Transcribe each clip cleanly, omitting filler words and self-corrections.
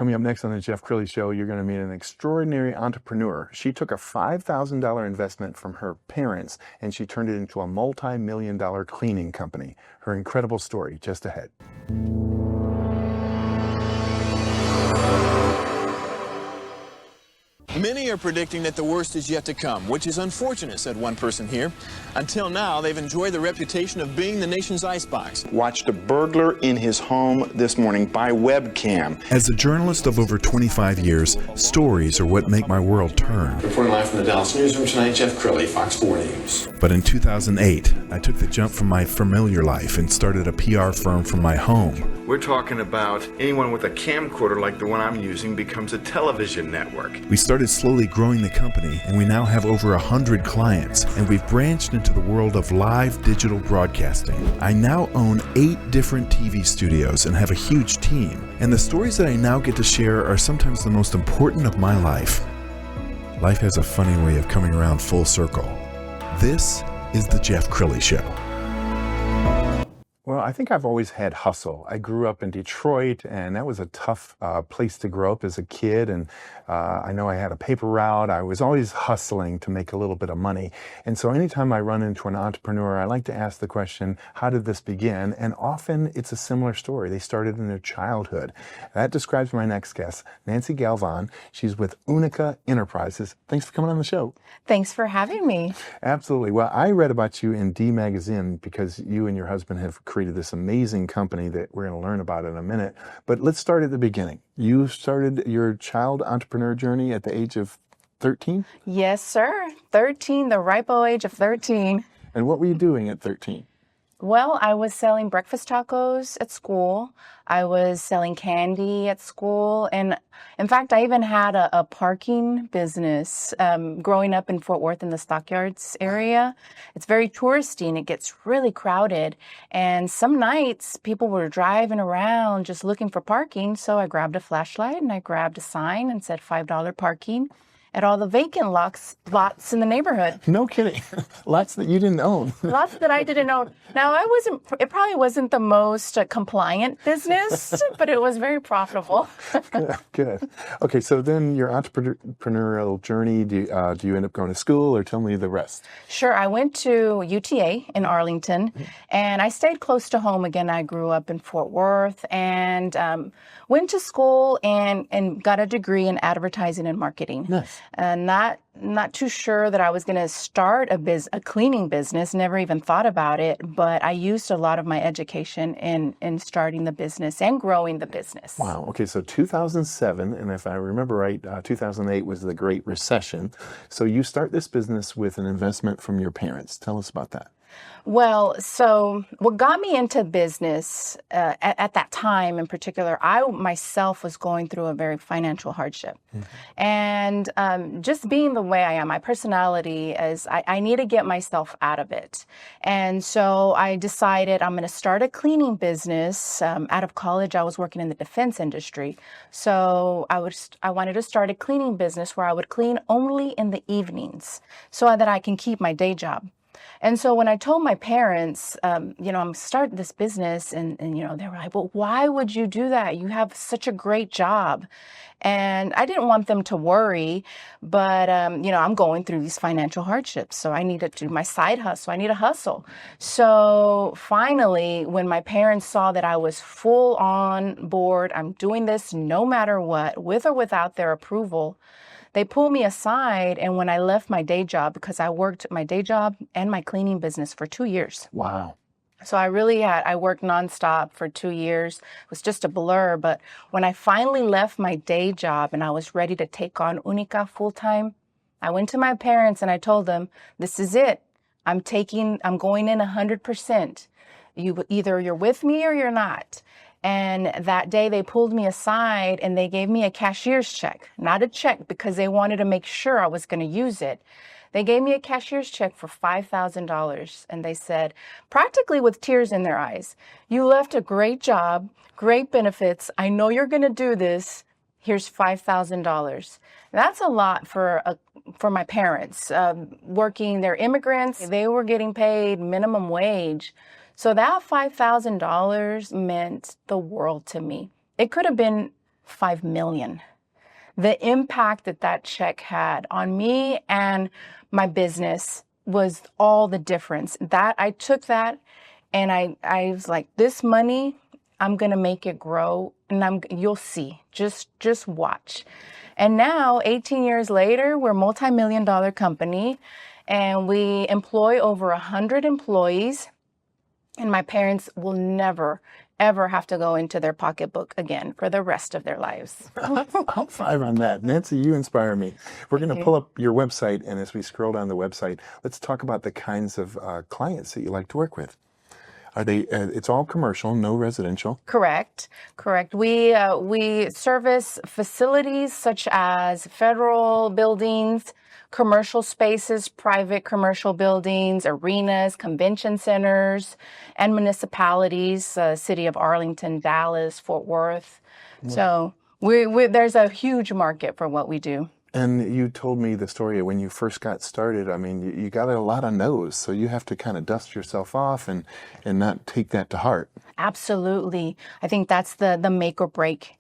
Coming up next on the Jeff Crilley Show, you're going to meet an extraordinary entrepreneur. She took a $5,000 investment from her parents and she turned it into a multi-million-dollar cleaning company. Her incredible story just ahead. Many are predicting that the worst is yet to come, which is unfortunate, said one person here. Until now, they've enjoyed the reputation of being the nation's icebox. Watched a burglar in his home this morning by webcam. As a journalist of over 25 years, stories are what make my world turn. Reporting live from the Dallas newsroom tonight, Jeff Crilley, Fox 4 News. But in 2008, I took the jump from my familiar life and started a PR firm from my home. We're talking about anyone with a camcorder like the one I'm using becomes a television network. We started slowly growing the company, and we now have over 100 clients, and we've branched into the world of live digital broadcasting. I now own 8 different TV studios and have a huge team, and the stories that I now get to share are sometimes the most important of my life. Life has a funny way of coming around full circle. This is the Jeff Crilley Show. Well, I think I've always had hustle. I grew up in Detroit, and that was a tough place to grow up as a kid. And I know I had a paper route. I was always hustling to make a little bit of money. And so anytime I run into an entrepreneur, I like to ask the question, how did this begin? And often it's a similar story. They started in their childhood. That describes my next guest, Nancy Galvan. She's with Unica Enterprises. Thanks for coming on the show. Thanks for having me. Absolutely. Well, I read about you in D Magazine because you and your husband have created this amazing company that we're going to learn about in a minute. But let's start at the beginning. You started your child entrepreneur journey at the age of 13? Yes, sir. 13, the ripe old age of 13. And what were you doing at 13? Well, I was selling breakfast tacos at school. I was selling candy at school. And in fact, I even had a parking business growing up in Fort Worth in the Stockyards area. It's very touristy and it gets really crowded. And some nights people were driving around just looking for parking. So I grabbed a flashlight and I grabbed a sign and said $5 parking at all the vacant lots in the neighborhood. No kidding. Lots that you didn't own. Lots that I didn't own. Now, it probably wasn't the most compliant business, but it was very profitable. Good. Okay, so then your entrepreneurial journey, do you end up going to school, or tell me the rest? Sure. I went to UTA in Arlington, and I stayed close to home. Again, I grew up in Fort Worth and went to school and got a degree in advertising and marketing. Nice. Not too sure that I was going to start a cleaning business, never even thought about it, but I used a lot of my education in starting the business and growing the business. Wow. Okay, so 2007, and if I remember right, 2008 was the Great Recession. So you start this business with an investment from your parents. Tell us about that. Well, so what got me into business at that time in particular, I myself was going through a very financial hardship. Mm-hmm. And just being the way I am, my personality is I need to get myself out of it. And so I decided I'm going to start a cleaning business. Out of college, I was working in the defense industry. So I wanted to start a cleaning business where I would clean only in the evenings so that I can keep my day job. And so when I told my parents, I'm starting this business and they were like, well, why would you do that? You have such a great job. And I didn't want them to worry, but, I'm going through these financial hardships. So I needed to do my side hustle. I need a hustle. So finally, when my parents saw that I was full on board, I'm doing this no matter what, with or without their approval, they pulled me aside, and when I left my day job, because I worked my day job and my cleaning business for 2 years. Wow. So I worked nonstop for 2 years. It was just a blur. But when I finally left my day job and I was ready to take on Unica full-time, I went to my parents and I told them, this is it. I'm going in 100%. Either you're with me or you're not. And that day they pulled me aside and they gave me a cashier's check, not a check because they wanted to make sure I was going to use it. They gave me a cashier's check for $5,000. And they said, practically with tears in their eyes, you left a great job, great benefits. I know you're going to do this. Here's $5,000. That's a lot for my parents. Working, they're immigrants. They were getting paid minimum wage. So that $5,000 meant the world to me. It could have been $5 million. The impact that that check had on me and my business was all the difference. That I took that and I was like, this money, I'm going to make it grow, and you'll see. Just watch. And now, 18 years later, we're a multi-million-dollar company, and we employ over 100 employees. And my parents will never, ever have to go into their pocketbook again for the rest of their lives. High five on that. Nancy, you inspire me. We're going to pull up your website, and as we scroll down the website, let's talk about the kinds of clients that you like to work with. Are they? It's all commercial, no residential. Correct. We service facilities such as federal buildings, commercial spaces, private commercial buildings, arenas, convention centers, and municipalities, city of Arlington, Dallas, Fort Worth. So there's a huge market for what we do. And you told me the story of when you first got started. I mean, you got a lot of no's, so you have to kind of dust yourself off and not take that to heart. Absolutely. I think that's the make or break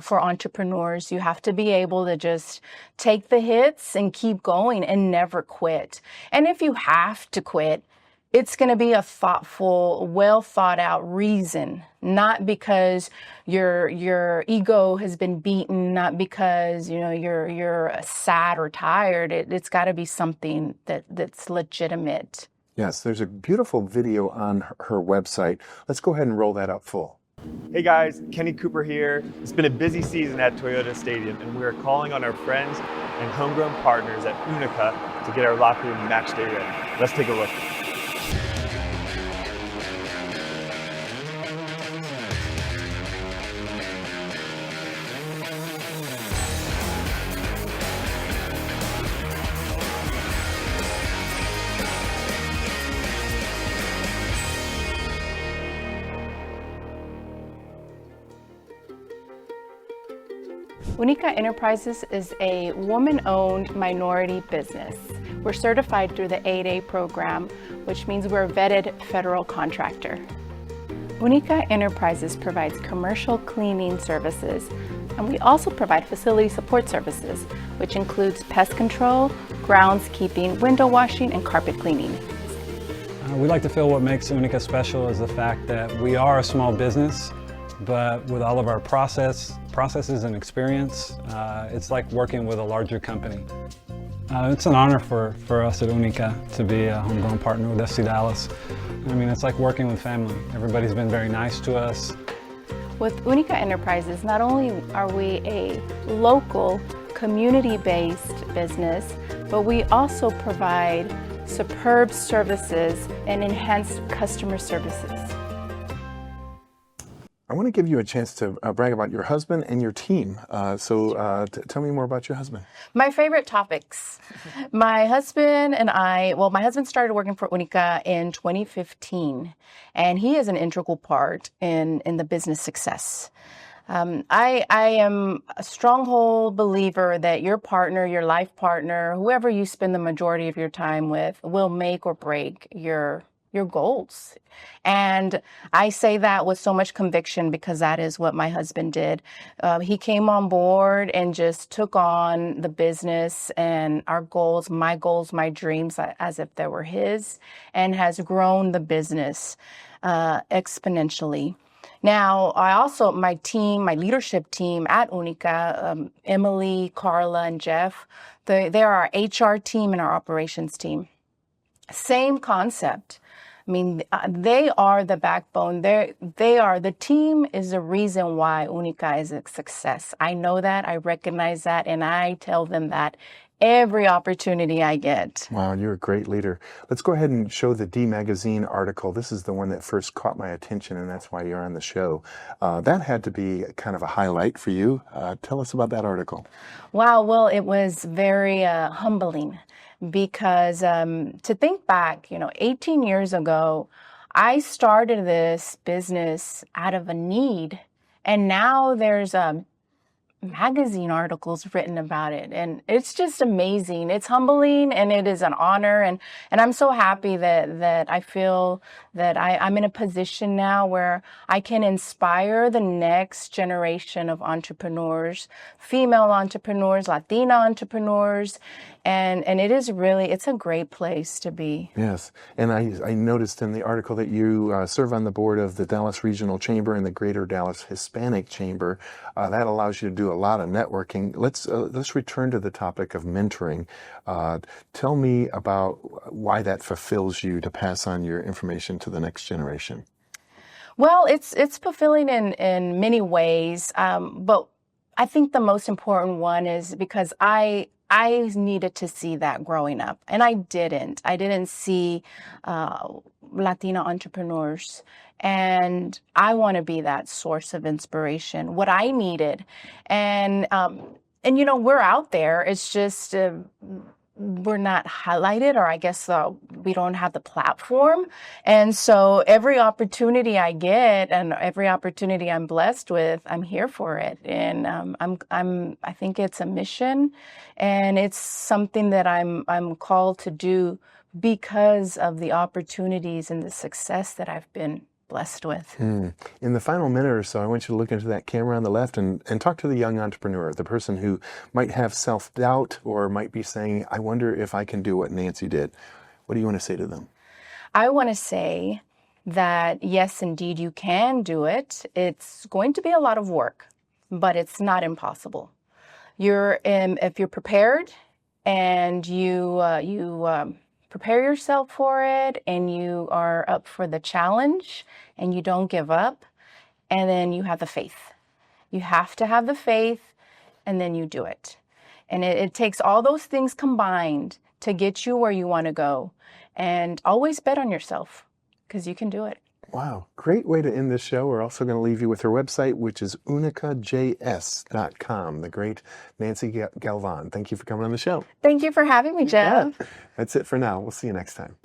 for entrepreneurs. You have to be able to just take the hits and keep going and never quit. And if you have to quit, it's going to be a thoughtful, well thought out reason, not because your ego has been beaten, not because, you're sad or tired. It's got to be something that's legitimate. Yes, there's a beautiful video on her website. Let's go ahead and roll that up full. Hey guys, Kenny Cooper here. It's been a busy season at Toyota Stadium, and we are calling on our friends and homegrown partners at Unica to get our locker room match day ready. Let's take a look. Unica Enterprises is a woman-owned minority business. We're certified through the 8A program, which means we're a vetted federal contractor. Unica Enterprises provides commercial cleaning services, and we also provide facility support services, which includes pest control, groundskeeping, window washing, and carpet cleaning. We like to feel what makes Unica special is the fact that we are a small business, but with all of our processes and experience, it's like working with a larger company. It's an honor for us at Unica to be a homegrown partner with FC Dallas. I mean, it's like working with family. Everybody's been very nice to us. With Unica Enterprises, not only are we a local, community-based business, but we also provide superb services and enhanced customer services. I want to give you a chance to brag about your husband and your team. So tell me more about your husband. My favorite topics. My husband and my husband started working for Unica in 2015, and he is an integral part in the business success. I am a stronghold believer that your partner, your life partner, whoever you spend the majority of your time with, will make or break your goals. And I say that with so much conviction because that is what my husband did. He came on board and just took on the business and our goals, my dreams, as if they were his, and has grown the business exponentially. Now, my leadership team at Unica, Emily, Carla, and Jeff, they are our HR team and our operations team. Same concept. I mean, they are the backbone. The team is the reason why Unica is a success. I know that, I recognize that, and I tell them that every opportunity I get. Wow, you're a great leader. Let's go ahead and show the D Magazine article. This is the one that first caught my attention, and that's why you're on the show. That had to be kind of a highlight for you. Tell us about that article. Wow, well, it was very humbling. Because to think back, 18 years ago, I started this business out of a need, and now there's magazine articles written about it, and it's just amazing. It's humbling, and it is an honor, and I'm so happy that I feel that I'm in a position now where I can inspire the next generation of entrepreneurs, female entrepreneurs, Latina entrepreneurs, and it is really, it's a great place to be. Yes, and I noticed in the article that you serve on the board of the Dallas Regional Chamber and the Greater Dallas Hispanic Chamber. That allows you to do a lot of networking. Let's return to the topic of mentoring. Tell me about why that fulfills you to pass on your information to the next generation. Well, it's fulfilling in many ways, but I think the most important one is because I needed to see that growing up, and I didn't. I didn't see Latina entrepreneurs, and I want to be that source of inspiration. What I needed, and you know, we're out there. It's just we're not highlighted, or I guess we don't have the platform. And so every opportunity I get and every opportunity I'm blessed with, I'm here for it. And I think it's a mission, and it's something that I'm called to do because of the opportunities and the success that I've been blessed with. In the final minute or so, I want you to look into that camera on the left and talk to the young entrepreneur, the person who might have self-doubt or might be saying, I wonder if I can do what Nancy did. What do you want to say to them? I want to say that, yes, indeed, you can do it. It's going to be a lot of work, but it's not impossible. If you're prepared and you prepare yourself for it, and you are up for the challenge, and you don't give up, and then you have the faith. You have to have the faith, and then you do it. And it takes all those things combined to get you where you want to go. And always bet on yourself, because you can do it. Wow, great way to end this show. We're also going to leave you with her website, which is unicajs.com. The great Nancy Galvan. Thank you for coming on the show. Thank you for having me, Jeff. Yeah. That's it for now. We'll see you next time.